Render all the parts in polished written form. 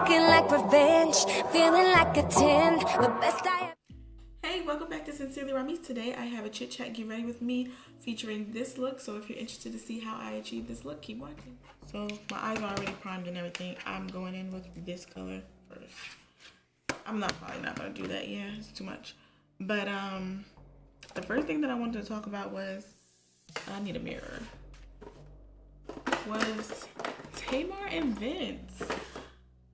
looking like revenge, feeling like a 10, the best I. Hey, welcome back to Sincerely Rami's. Today I have a chit chat get ready with me featuring this look. So if you're interested to see how I achieve this look, keep watching. So my eyes are already primed and everything. I'm going in with this color first. I'm probably not gonna do that. Yeah, it's too much. But the first thing that I wanted to talk about was I need a mirror. Was Tamar and Vince.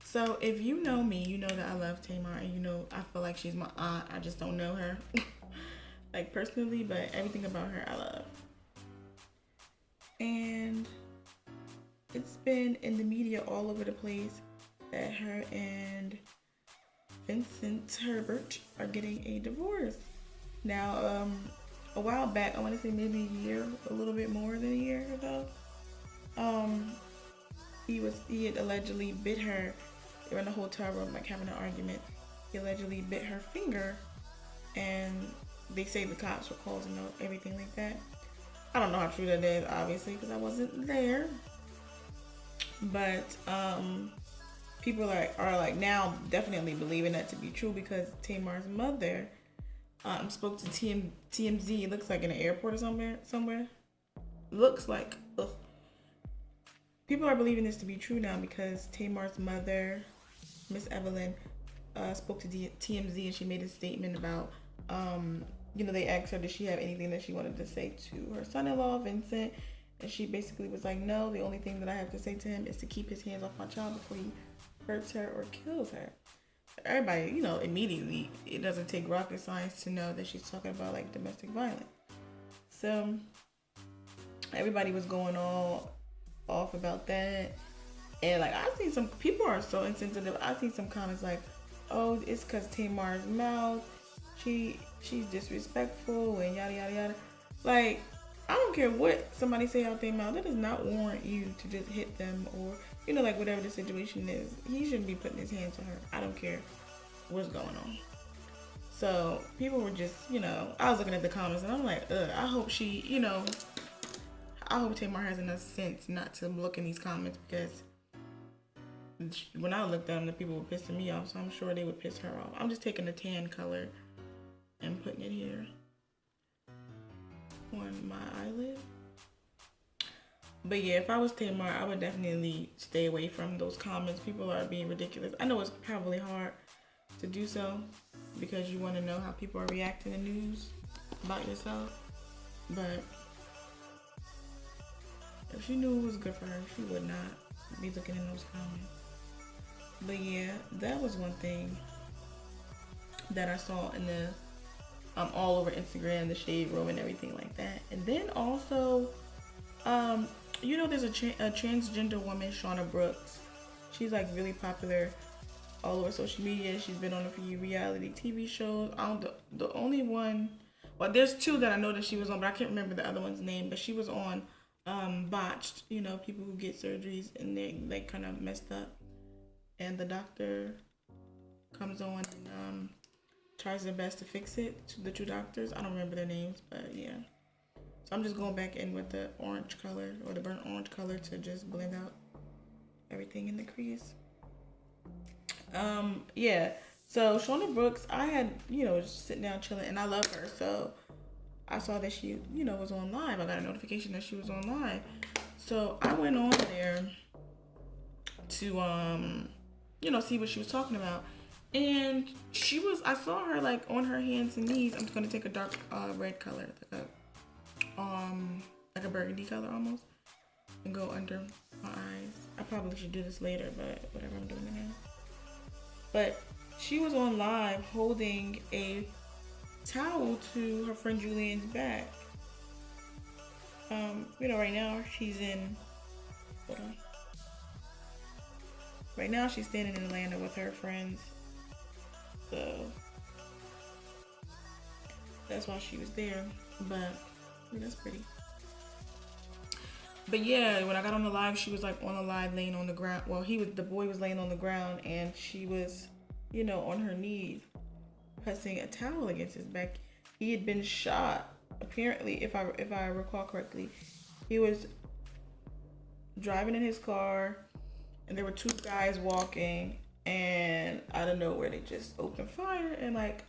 So if you know me, you know that I love Tamar, and you know I feel like she's my aunt. I just don't know her like personally, but everything about her I love. And it's been in the media all over the place that her and Vincent Herbert are getting a divorce. Now, a while back, I want to say maybe a year, a little bit more than a year ago, he had allegedly bit her. They were in a hotel room, like having an argument. He allegedly bit her finger, and they say the cops were called to know everything like that. I don't know how true that is, obviously, because I wasn't there. But people are like now definitely believing that to be true because Tamar's mother spoke to TMZ. It looks like in an airport or somewhere. Looks like. Ugh. People are believing this to be true now because Tamar's mother, Miss Evelyn, spoke to TMZ, and she made a statement about, they asked her, did she have anything that she wanted to say to her son-in-law, Vincent? And she basically was like, no, the only thing that I have to say to him is to keep his hands off my child before he hurts her or kills her. Everybody, immediately, it doesn't take rocket science to know that she's talking about, like, domestic violence. So, everybody was going all off about that. And like I've seen some people are so insensitive. I've seen some comments like, oh, it's because Tamar's mouth, she's disrespectful and yada yada yada. Like, I don't care what somebody say out their mouth, that does not warrant you to just hit them or like whatever the situation is. He shouldn't be putting his hands on her. I don't care what's going on. So people were just, I was looking at the comments and I'm like, I hope she, I hope Tamar has enough sense not to look in these comments, because when I looked at them, the people were pissing me off, so I'm sure they would piss her off. I'm just taking the tan color and putting it here on my eyelid. But yeah, if I was Tamar, I would definitely stay away from those comments. People are being ridiculous. I know it's probably hard to do so because you want to know how people are reacting to news about yourself, but if she knew it was good for her, she would not be looking in those comments. But yeah, that was one thing that I saw in the all over Instagram, the shade room and everything like that. And then also, there's a transgender woman, Shauna Brooks. She's like really popular all over social media. She's been on a few reality TV shows. The only one, well, there's two that I know that she was on, but I can't remember the other one's name. But she was on Botched, people who get surgeries and they kind of messed up, and the doctor comes on and tries their best to fix it. The two doctors, I don't remember their names, but yeah. So I'm just going back in with the orange color or the burnt orange color to just blend out everything in the crease. Yeah. So Shauna Brooks, I had just sitting down chilling, and I love her, so I saw that she, was on live. I got a notification that she was on live. So I went on there to, see what she was talking about. And I saw her like on her hands and knees. I'm just going to take a dark red color, like a burgundy color almost, and go under my eyes. I probably should do this later, but whatever, I'm doing it now. But she was on live holding a towel to her friend Julian's back. Right now she's in, hold on. Right now she's standing in Atlanta with her friends. So that's why she was there. But that's pretty. But yeah, when I got on the live, she was like on the live laying on the ground. Well, the boy was laying on the ground, and she was, on her knees, pressing a towel against his back. He had been shot. Apparently, if I recall correctly, he was driving in his car, and there were two guys walking, and out of nowhere they just opened fire and like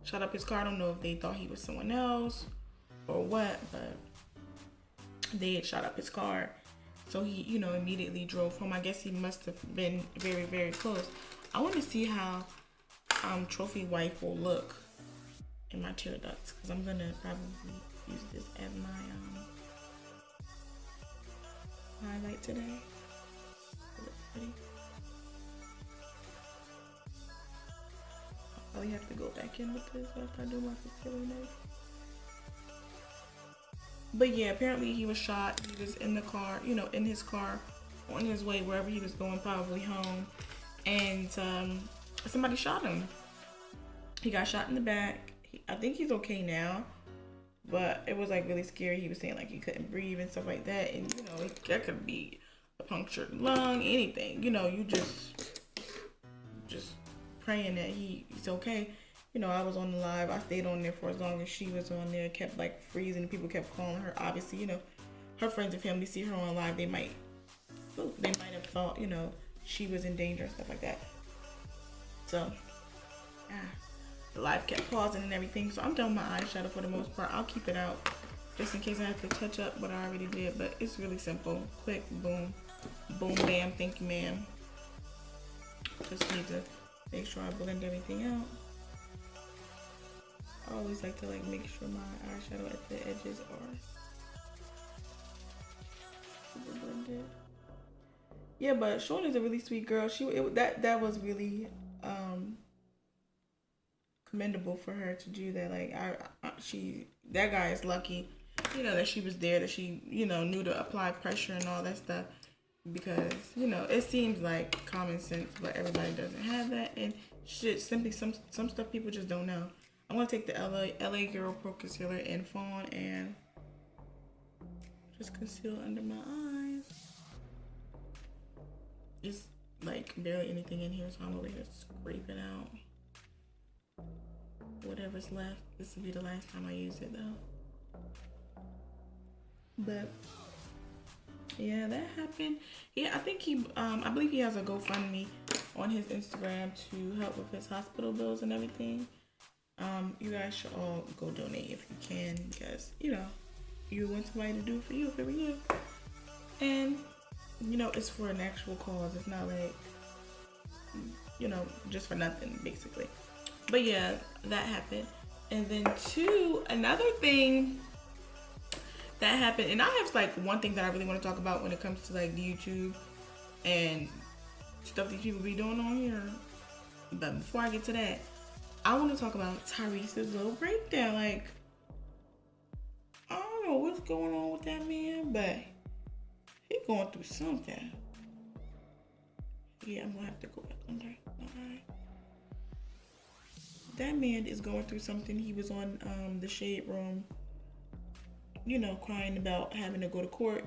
shot up his car. I don't know if they thought he was someone else or what, but they had shot up his car. So he, you know, immediately drove home. I guess he must have been very, very close. I want to see how trophy wife will look in my tear ducts, because I'm gonna probably use this as my highlight today. It looks pretty. I'll probably have to go back in with this after I do my concealer next. But yeah, apparently he was shot. He was in the car, you know, in his car on his way wherever he was going, probably home. And somebody shot him. He got shot in the back. I think he's okay now, but it was like really scary. He was saying like he couldn't breathe and stuff like that. And you know, that could be a punctured lung, anything. You know, you just praying that he's okay. You know, I was on the live. I stayed on there for as long as she was on there. Kept like freezing. People kept calling her. Obviously, you know, her friends and family see her on live. They might have thought, you know, she was in danger and stuff like that. So, the live kept pausing and everything. So I'm done with my eyeshadow for the most part. I'll keep it out just in case I have to touch up what I already did. But it's really simple. Quick, boom, boom, bam. Thank you, ma'am. Just need to make sure I blend everything out. I always like to like make sure my eyeshadow at the edges are super blended. Yeah, but Sean is a really sweet girl. That was really commendable for her to do that. Like that guy is lucky, you know, that she was there, that she, you know, knew to apply pressure and all that stuff, because you know it seems like common sense, but everybody doesn't have that, and shit, simply some stuff people just don't know. I'm gonna take the LA Girl Pro Concealer in Fawn and just conceal under my eyes. It's like barely anything in here, so I'm over here scraping out whatever's left. This will be the last time I use it though. But yeah, that happened. Yeah, I think I believe he has a GoFundMe on his Instagram to help with his hospital bills and everything. You guys should all go donate if you can, because you know you want somebody to do it for you if it were you, and you know it's for an actual cause. It's not like, you know, just for nothing basically. But yeah, that happened. And then another thing that happened, and I have like one thing that I really want to talk about when it comes to like YouTube and stuff these people be doing on here. But before I get to that, I want to talk about Tyrese's little breakdown. Like, I don't know what's going on with that man, but he's going through something. Yeah, I'm gonna have to go back under my eye. That man is going through something. He was on the Shade Room, you know, crying about having to go to court.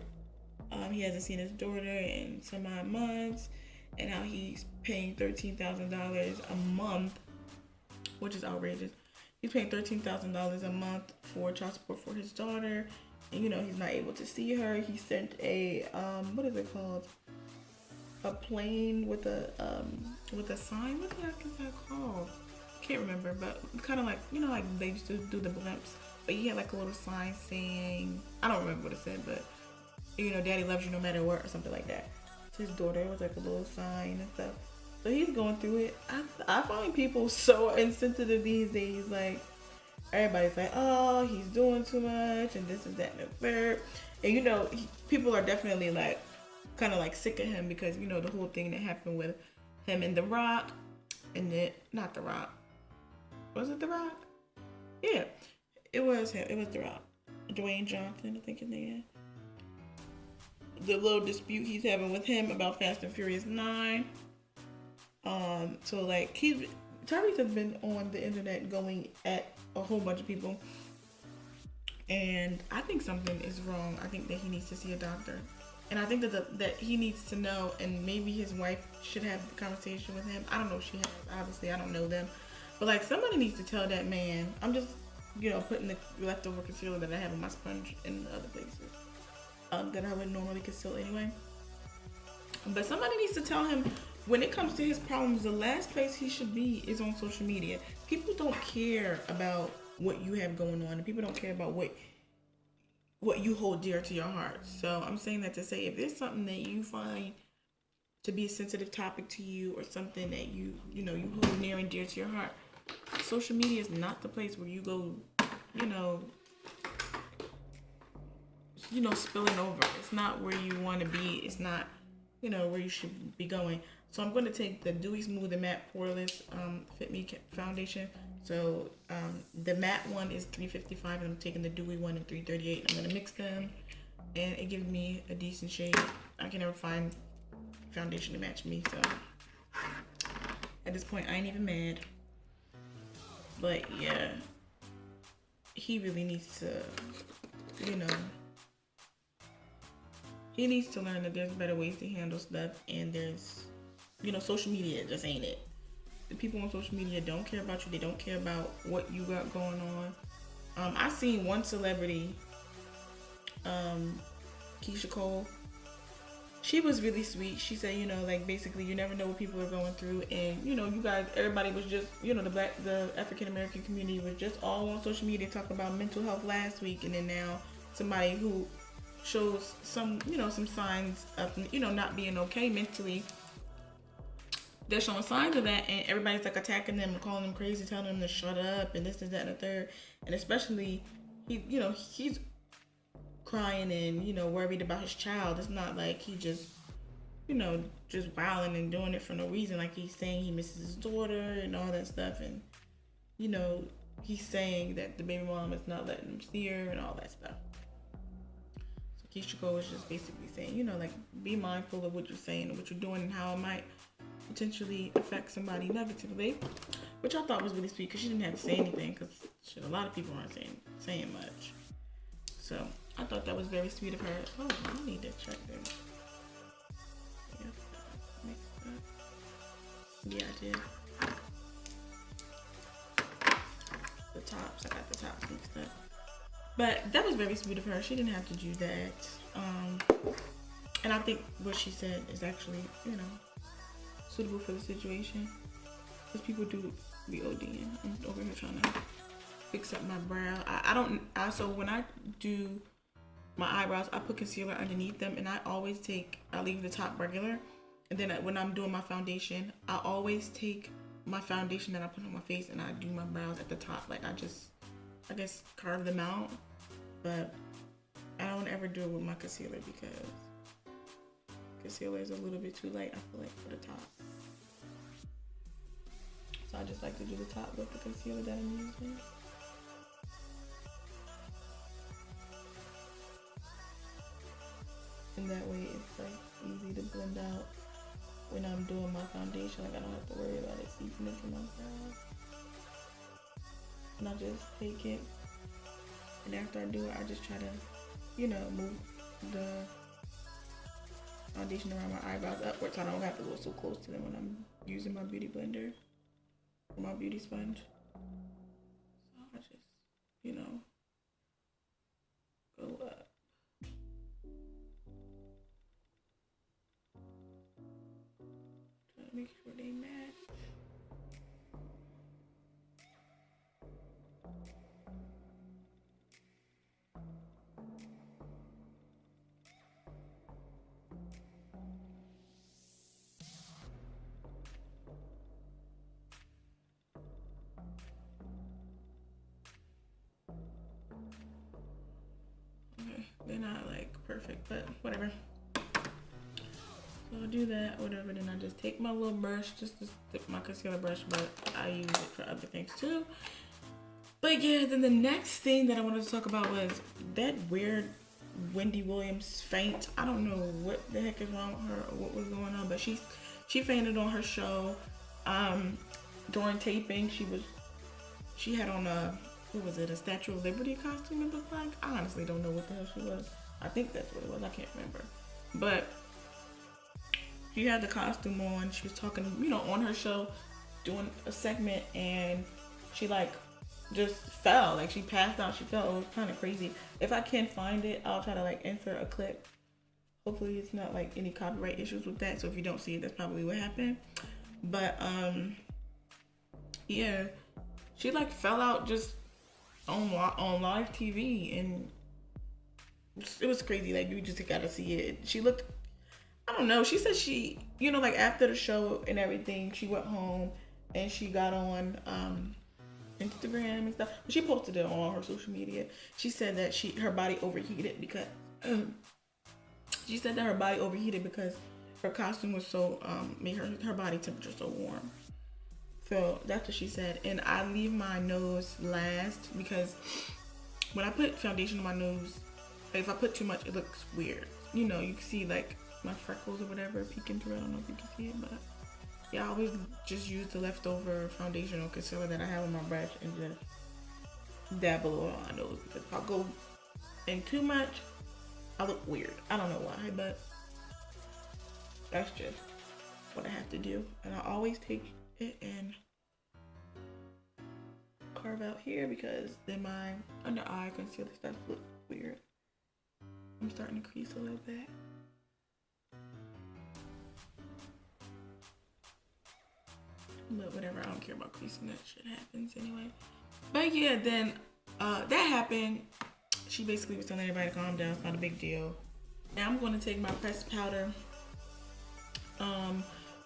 He hasn't seen his daughter in some odd months, and how he's paying $13,000 a month, which is outrageous. He's paying $13,000 a month for child support for his daughter, and you know he's not able to see her. He sent a what is it called? A plane with a sign. What the heck is that called? Can't remember, but kind of like, you know, like they used to do the blimps, but he had like a little sign saying, I don't remember what it said, but you know, daddy loves you no matter what, or something like that. To his daughter, it was like a little sign and stuff. So he's going through it. I find people so insensitive these days. Like, everybody's like, oh, he's doing too much, and this is that and the third. And you know, people are definitely like kind of like sick of him, because you know the whole thing that happened with him and The Rock, and then not The Rock. Was it The Rock? Yeah, it was him. It was The Rock. Dwayne Johnson, I think his name. The little dispute he's having with him about Fast and Furious 9. So like Tyrese has been on the internet going at a whole bunch of people, and I think something is wrong. I think that he needs to see a doctor, and I think that he needs to know, and maybe his wife should have the conversation with him. I don't know if she has. Obviously, I don't know them. But like somebody needs to tell that man. I'm just, you know, putting the leftover concealer that I have in my sponge in the other places that I would normally conceal anyway. But somebody needs to tell him when it comes to his problems, the last place he should be is on social media. People don't care about what you have going on, and people don't care about what you hold dear to your heart. So I'm saying that to say, if there's something that you find to be a sensitive topic to you, or something that you hold near and dear to your heart, social media is not the place where you go, spilling over. It's not where you want to be. It's not, where you should be going. So I'm going to take the Dewy Smooth and Matte Poreless Fit Me foundation. So the matte one is $3.55, and I'm taking the dewy one at $3.38. I'm going to mix them, and it gives me a decent shade. I can never find foundation to match me, so at this point I ain't even mad. But yeah, he really needs to, he needs to learn that there's better ways to handle stuff, and there's, social media just ain't it. The people on social media don't care about you. They don't care about what you got going on. I seen one celebrity, Keisha Cole. She was really sweet. She said, basically you never know what people are going through, and you guys, everybody was just, the African American community was just all on social media talking about mental health last week, and then now somebody who shows some signs of, not being okay mentally, they're showing signs of that, and everybody's like attacking them and calling them crazy, telling them to shut up and this and that and the third. And especially he's crying and worried about his child. It's not like he just just wilding and doing it for no reason. Like, he's saying he misses his daughter and all that stuff, and he's saying that the baby mom is not letting him see her and all that stuff. So Keisha Cole is just basically saying, be mindful of what you're saying and what you're doing, and how it might potentially affect somebody negatively, which I thought was really sweet, because she didn't have to say anything, because a lot of people aren't saying much. So I thought that was very sweet of her. Oh, I need to check this. Yeah, I did. The tops, I got the tops mixed up. But that was very sweet of her. She didn't have to do that. And I think what she said is actually, suitable for the situation, because people do be ODing. I'm over here trying to fix up my brow. So when I do my eyebrows, I put concealer underneath them, and I leave the top regular, and then when I'm doing my foundation, I always take my foundation that I put on my face and I do my brows at the top. Like, I guess carve them out, but I don't ever do it with my concealer, because concealer is a little bit too light, I feel like, for the top. So I just like to do the top with the concealer that I'm using. And that way it's like easy to blend out when I'm doing my foundation. Like, I don't have to worry about it seeping into my brows. And I just take it, and after I do it, I just try to, move the foundation around my eyebrows upwards, so I don't have to go so close to them when I'm using my beauty blender or my beauty sponge. So I just, go up. Try to make sure they match. They're not like perfect, but whatever. So I'll do that, whatever. Then I just take my little brush, just to dip my concealer brush, but I use it for other things too. But yeah, then the next thing that I wanted to talk about was that weird Wendy Williams faint. I don't know what the heck is wrong with her or what was going on, but she fainted on her show. During taping, she had on a Statue of Liberty costume, it looked like. I honestly don't know what the hell she was. I think that's what it was. I can't remember. But she had the costume on. She was talking, on her show, doing a segment, and she just fell. Like, she passed out. She fell. It was kind of crazy. If I can find it, I'll try to insert a clip. Hopefully it's not like any copyright issues with that. So if you don't see it, that's probably what happened. But yeah, she like fell out just on live TV, and it was crazy. Like you just gotta see it. She looked, I don't know. She said she, you know, like after the show and everything, she went home and she got on Instagram and stuff. She posted it on all her social media. She said that her body overheated because her costume was so made her body temperature so warm. So that's what she said. And I leave my nose last because when I put foundation on my nose, like if I put too much, it looks weird. You know, you can see like my freckles or whatever peeking through. I don't know if you can see it, but yeah, I always just use the leftover foundation or concealer that I have on my brush and just dab a little on my nose, because if I go in too much, I look weird. I don't know why, but that's just what I have to do. And I always take it and carve out here because then my under eye concealer stuff looks weird. I'm starting to crease a little bit. But whatever, I don't care about creasing. That shit happens anyway. But yeah, then that happened. She basically was telling everybody to calm down. It's not a big deal. Now I'm going to take my pressed powder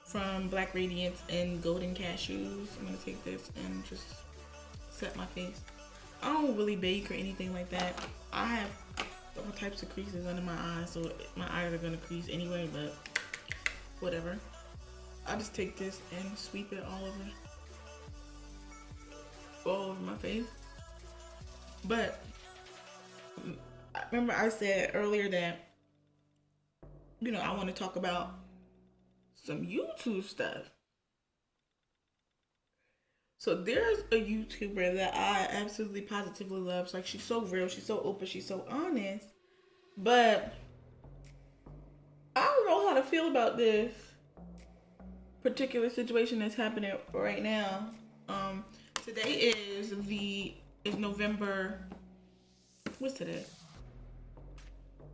from Black Radiance and Golden Cashews. I'm going to take this and just set my face. I don't really bake or anything like that. I have all types of creases under my eyes, so my eyes are going to crease anyway, but whatever. I just take this and sweep it all over my face. But remember I said earlier that, you know, I want to talk about some YouTube stuff. So there's a YouTuber that I absolutely positively love. It's like, she's so real, she's so open, she's so honest. But I don't know how to feel about this particular situation that's happening right now. Today is November. What's today?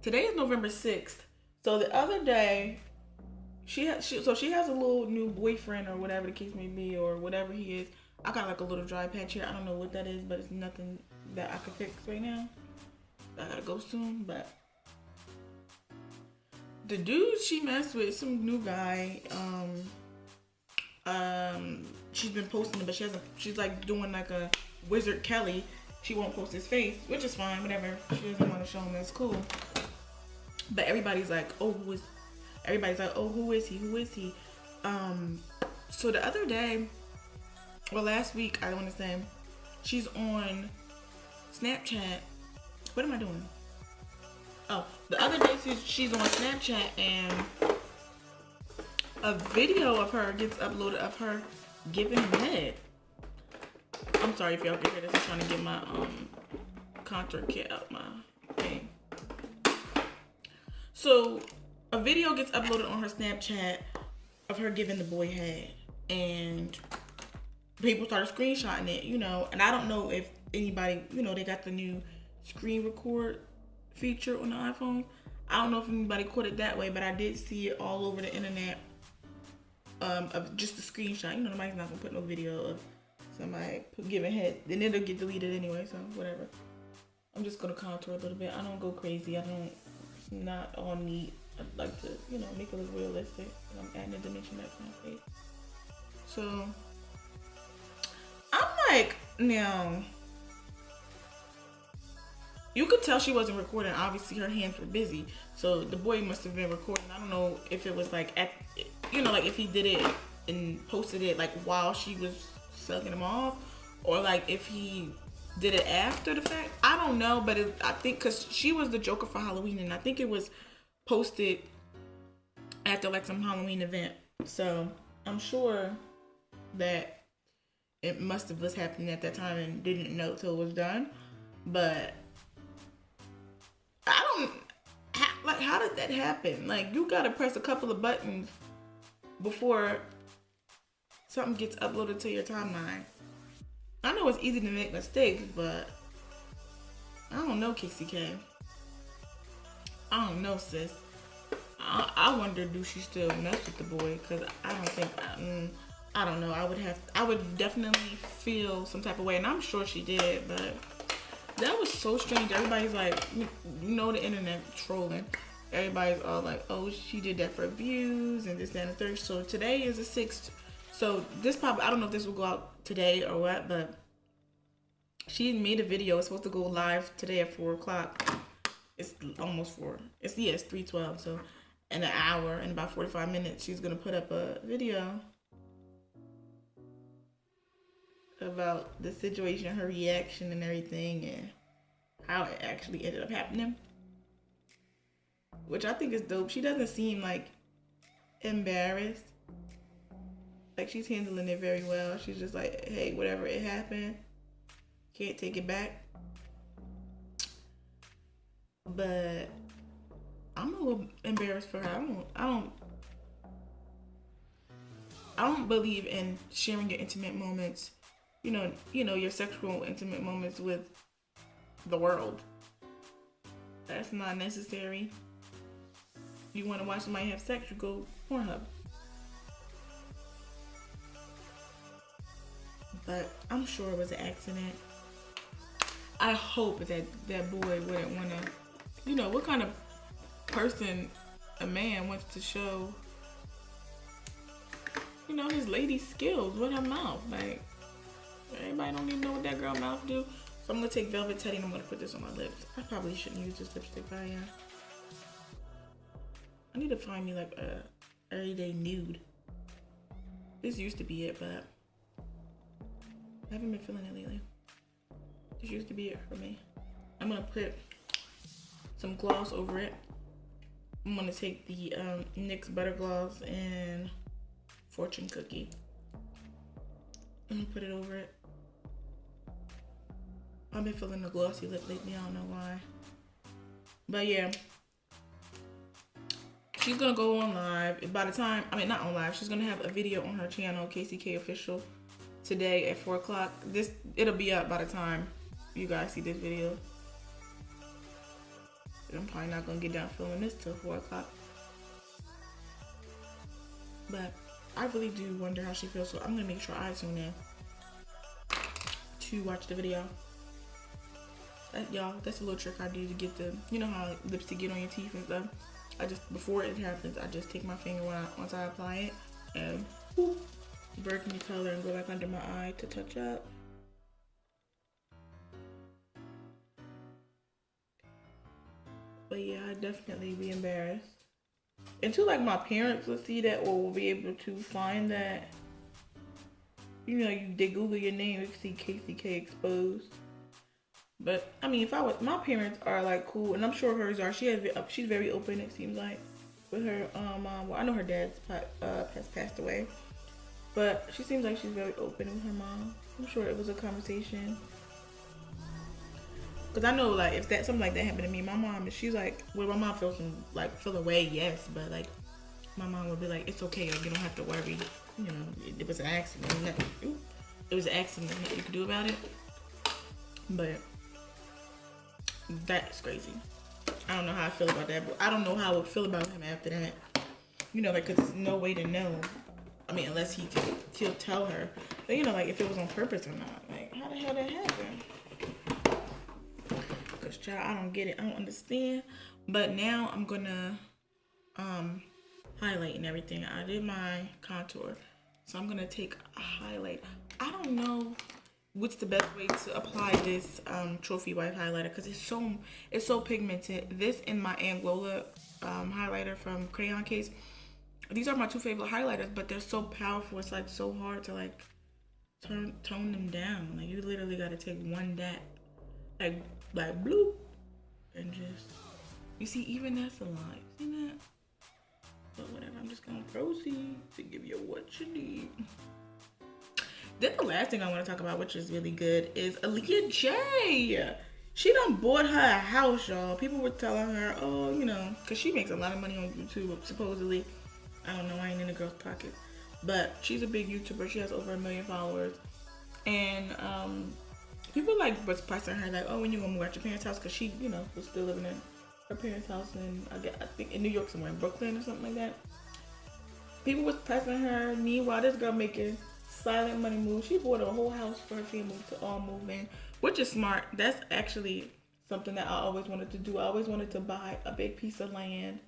Today is November 6th. So the other day, she has a little new boyfriend or whatever the case may be, or whatever he is. I got like a little dry patch here. I don't know what that is, but it's nothing that I can fix right now. I gotta go soon, but the dude she messed with, some new guy. She's been posting it, but she's like doing like a Wizard Kelly. She won't post his face, which is fine, whatever. She doesn't want to show him, that's cool. But everybody's like, oh, who is he? So the other day, or last week, I want to say, she's on Snapchat. What am I doing? Oh, the other day she's on Snapchat and a video of her gets uploaded of her giving head. I'm sorry if y'all can hear this. I'm trying to get my contour kit out my thing. So a video gets uploaded on her Snapchat of her giving the boy head, and people started screenshotting it, you know. And I don't know if anybody, you know, they got the new screen record feature on the iPhone. I don't know if anybody caught it that way, but I did see it all over the internet. Of just a screenshot. You know, nobody's not gonna put no video of somebody giving head, then it'll get deleted anyway, so whatever. I'm just gonna contour a little bit. I don't go crazy. Not all neat. I'd like to, you know, make it look realistic. I'm adding a dimension back to my face. So I'm like, now you could tell she wasn't recording. Obviously her hands were busy, so the boy must have been recording. I don't know if it was like like if he did it and posted it like while she was sucking him off, or like if he did it after the fact. I don't know, but I think because she was the Joker for Halloween, and I think it was posted after like some Halloween event. So I'm sure that it must have was happening at that time and didn't know till it was done. But I don't like, how did that happen? Like, you gotta press a couple of buttons before something gets uploaded to your timeline. I know it's easy to make mistakes, but I don't know, KCK. I don't know, sis. I wonder, do she still mess with the boy? Because I don't think, I don't know. I would definitely feel some type of way, and I'm sure she did, but that was so strange. Everybody's like, you know, the internet trolling. Everybody's all like, oh, she did that for views and this, that, and the third. So today is the 6th. So this probably, I don't know if this will go out today or what, but she made a video. It's supposed to go live today at 4 o'clock. It's almost 4. It's 3:12. So in an hour, in about 45 minutes, she's gonna put up a video about the situation, her reaction and everything, and how it actually ended up happening. Which I think is dope. She doesn't seem like embarrassed. Like, she's handling it very well. She's just like, hey, whatever, it happened. Can't take it back. But I'm a little embarrassed for her. I don't believe in sharing your intimate moments, you know, your sexual intimate moments with the world. That's not necessary. If you want to watch somebody have sex, you go Pornhub. But I'm sure it was an accident. I hope that that boy wouldn't want to, you know, what kind of person a man wants to show, you know, his lady's skills with her mouth. Like, everybody don't even know what that girl mouth do. So I'm going to take Velvet Teddy and I'm going to put this on my lips. I probably shouldn't use this lipstick, but yeah. I need to find me like a everyday nude. This used to be it, but I haven't been feeling it lately. This used to be it for me. I'm gonna put some gloss over it. I'm gonna take the NYX Butter Gloss and Fortune Cookie. I'm gonna put it over it. I've been feeling the glossy lip lately, I don't know why. But yeah. She's gonna go on live. By the time, not on live, she's gonna have a video on her channel, KCK Official, today at 4 o'clock. It'll be up by the time you guys see this video. I'm probably not gonna get down filming this till 4 o'clock. But I really do wonder how she feels, so I'm gonna make sure I tune in to watch the video. Y'all, that's a little trick I do to get the, you know how lipstick get on your teeth and stuff. Before it happens, I just take my finger once I apply it and whoop, burgundy color and go back under my eye to touch up. But yeah, I'd definitely be embarrassed. Until like my parents will see that or will be able to find that, you know, they Google your name, you can see KCK exposed. But I mean, my parents are like cool, and I'm sure hers are. She's very open. It seems like with her mom. Well, I know her dad's has passed away, but she seems like she's very open with her mom. I'm sure it was a conversation. Cause I know like if something like that happened to me, my mom, she's like, well, my mom feel away, yes, but like my mom would be like, it's okay, like, you don't have to worry. You know, it was an accident. It was an accident. Nothing you could do about it. But that's crazy. I don't know how I feel about that, but I don't know how I would feel about him after that. You know, like, cause there's no way to know. I mean, unless he'll tell her. But you know, like if it was on purpose or not. Like, how the hell that happened? Cause child, I don't get it. I don't understand. But now I'm gonna highlight and everything. I did my contour, so I'm gonna take a highlight. I don't know what's the best way to apply this trophy wife highlighter because it's so pigmented. This and my Anglola highlighter from Crayon Case. These are my two favorite highlighters, but they're so powerful. It's like so hard to like tone them down. Like you literally got to take one dab, like bloop, and just, you see, even that's a lot. See that? But whatever. I'm just gonna proceed to give you what you need. Then the last thing I want to talk about, which is really good, is Aaliyah J. She done bought her a house, y'all. People were telling her, oh, you know, because she makes a lot of money on YouTube, supposedly. I don't know, I ain't in the girl's pocket. But she's a big YouTuber. She has over 1 million followers. And people like was pressing her, like, oh, when you gonna move out your parents' house? Because she, you know, was still living her parents' house in, I think in New York somewhere, in Brooklyn or something like that. People was pressing her. Meanwhile, this girl making silent money moves. She bought a whole house for her family to all move in, which is smart. That's actually something that I always wanted to do. I always wanted to buy a big piece of land,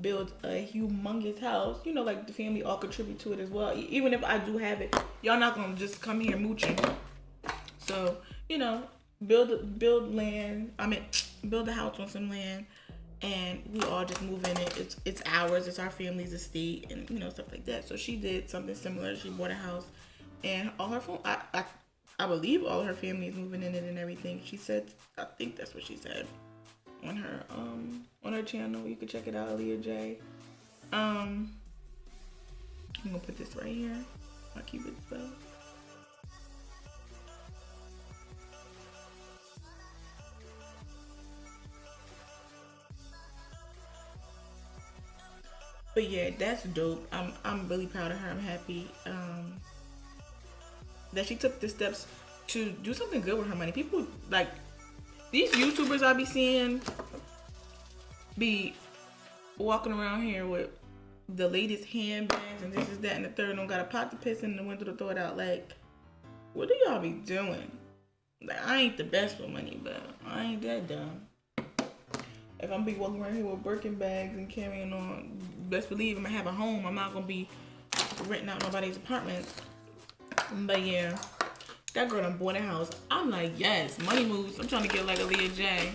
build a humongous house. You know, like the family all contribute to it as well. Even if I do have it, y'all not gonna just come here mooching. So, you know, build land. I mean, build a house on some land, and we all just move in it. It's ours. It's our family's estate, and you know, stuff like that. So she did something similar. She bought a house, and all her I believe all her family is moving in it and everything. She said, I think that's what she said on her channel. You can check it out, Aaliyah J. I'm gonna put this right here. I'll keep it spelled. But yeah, that's dope. I'm really proud of her. I'm happy that she took the steps to do something good with her money. People like these YouTubers I be seeing be walking around here with the latest handbags and this is that and the third, and got a pot to piss in the window to throw it out. Like, what do y'all be doing? Like, I ain't the best with money, but I ain't that dumb. If I'm be walking around here with Birkin bags and carrying on, best believe I'm gonna have a home. I'm not gonna be renting out nobody's apartment. But yeah, that girl done bought a house. I'm like, yes, money moves. I'm trying to get like Aaliyah J.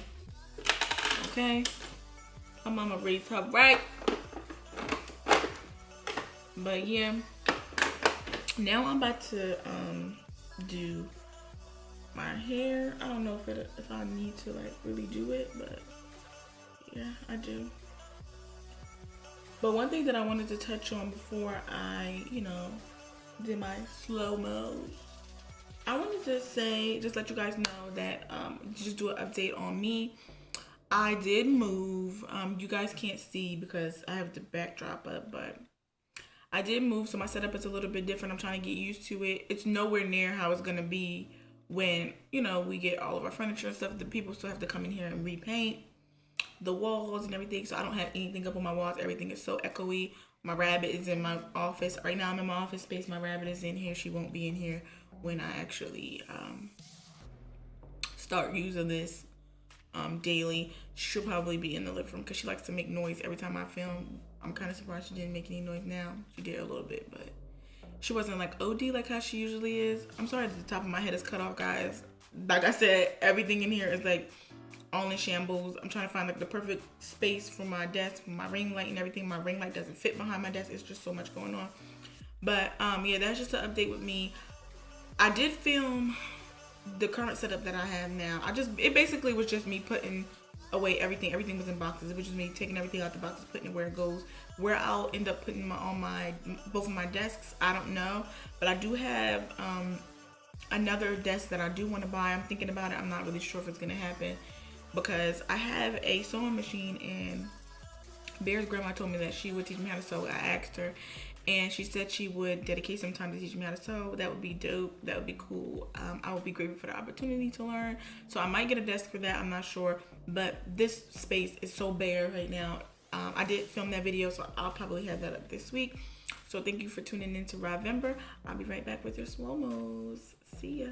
Okay? My mama raised her right. But yeah, now I'm about to do my hair. I don't know if I need to like really do it, but yeah, I do. But one thing that I wanted to touch on before I, you know, did my slow-mos, I wanted to say, just let you guys know that, just do an update on me. I did move. You guys can't see because I have the backdrop up, but I did move, so my setup is a little bit different. I'm trying to get used to it. It's nowhere near how it's gonna be when, you know, we get all of our furniture and stuff. The people still have to come in here and repaint the walls and everything, so I don't have anything up on my walls. Everything is so echoey. My rabbit is in my office right now. I'm in my office space. My rabbit is in here. She won't be in here when I actually start using this daily. She'll probably be in the living room because she likes to make noise every time I film. I'm kind of surprised she didn't make any noise now. She did a little bit, but she wasn't like OD like how she usually is. I'm sorry that the top of my head is cut off, guys. Like I said, everything in here is like all in shambles. I'm trying to find like the perfect space for my desk, for my ring light and everything. My ring light doesn't fit behind my desk. It's just so much going on. But yeah, that's just an update with me. I did film the current setup that I have now. It basically was just me putting away everything. Everything was in boxes. It was just me taking everything out the boxes, putting it where it goes. Where I'll end up putting both of my desks, I don't know. But I do have another desk that I do want to buy. I'm thinking about it. I'm not really sure if it's gonna happen because I have a sewing machine, and Bear's grandma told me that she would teach me how to sew. I asked her, and she said she would dedicate some time to teach me how to sew. That would be dope. That would be cool. I would be grateful for the opportunity to learn. So I might get a desk for that. I'm not sure. But this space is so bare right now. I did film that video, so I'll probably have that up this week. So thank you for tuning in to Ravember. I'll be right back with your slow-mos. See ya.